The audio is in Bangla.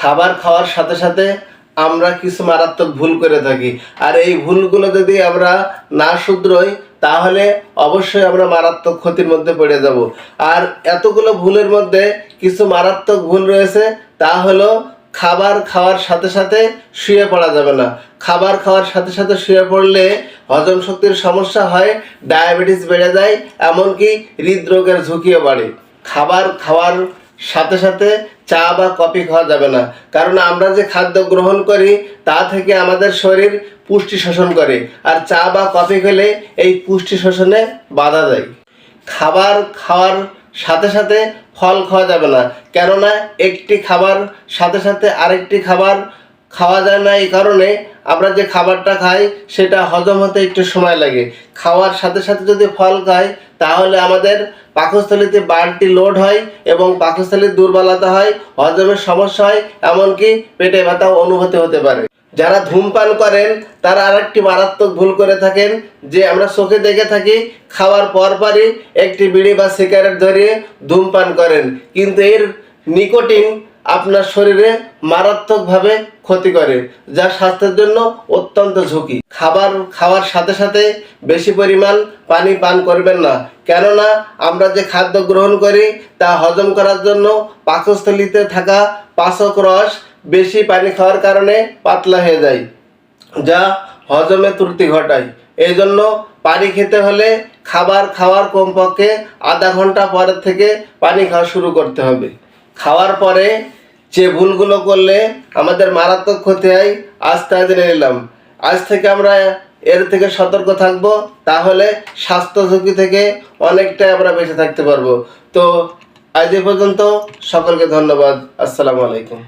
খাবার খাওয়ার সাথে সাথে আমরা কিছু মারাত্মক ভুল করে থাকি, আর এই ভুলগুলো যদি আমরা না শুধরোই তাহলে অবশ্যই আমরা মারাত্মক ক্ষতির মধ্যে পড়ে যাব। আর এতগুলো ভুলের মধ্যে কিছু মারাত্মক ভুল রয়েছে, তা হলো খাবার খাওয়ার সাথে সাথে শুয়ে পড়া যাবে না। খাবার খাওয়ার সাথে সাথে শুয়ে পড়লে হজম শক্তির সমস্যা হয়, ডায়াবেটিস বেড়ে যায়, এমনকি হৃদরোগের ঝুঁকিও বাড়ে। খাবার খাওয়ার সাথে সাথে চা বা কফি খাওয়া যাবে না, কারণ আমরা যে খাদ্য গ্রহণ করি তা থেকে আমাদের শরীর পুষ্টি শোষণ করে, আর চা বা কফি খেলে এই পুষ্টি শোষণে বাধা দেয়। খাবার খাওয়ার সাথে সাথে ফল খাওয়া যাবে না, কেননা একটি খাবার সাথে সাথে আরেকটি খাবার খাওয়া যায় না। এই কারণে আমরা যে খাবারটা খাই সেটা হজম হতে একটু সময় লাগে। খাওয়ার সাথে সাথে যদি ফল খাই তাহলে আমাদের পাকস্থলীতে বাড়তি লোড হয় এবং পাকস্থলীর দুর্বলতা হয়, হজমের সমস্যা হয়, এমনকি পেটে ব্যথাও অনুভূতি হতে পারে। যারা ধূমপান করেন তারা আরেকটি মারাত্মক ভুল করে থাকেন, যে আমরা চোখে দেখে থাকি খাওয়ার পরপরই একটি বিড়ি বা সিগারেট ধরিয়ে ধূমপান করেন, কিন্তু এর নিকোটিন আপনার শরীরে মারাত্মকভাবে ক্ষতি করে, যা স্বাস্থ্যের জন্য অত্যন্ত ঝুঁকি। খাবার খাওয়ার সাথে সাথে বেশি পরিমাণ পানি পান করবেন না, কেননা আমরা যে খাদ্য গ্রহণ করি তা হজম করার জন্য পাকস্থলীতে থাকা পাচক রস বেশি পানি খাওয়ার কারণে পাতলা হয়ে যায়, যা হজমে ত্রুটি ঘটায়। এই জন্য পানি খেতে হলে খাবার খাওয়ার কমপক্ষে আধা ঘন্টা পরের থেকে পানি খাওয়া শুরু করতে হবে। খাওয়ার পরে যে ভুলগুলো করলে আমাদের মারাত্মক ক্ষতি হয় আজ তা জেনে নিলাম। আজ থেকে আমরা এর থেকে সতর্ক থাকব, তাহলে স্বাস্থ্য ঝুঁকি থেকে অনেকটাই আমরা বেঁচে থাকতে পারবো। তো আজ এ পর্যন্ত, সকলকে ধন্যবাদ। আসসালামু আলাইকুম।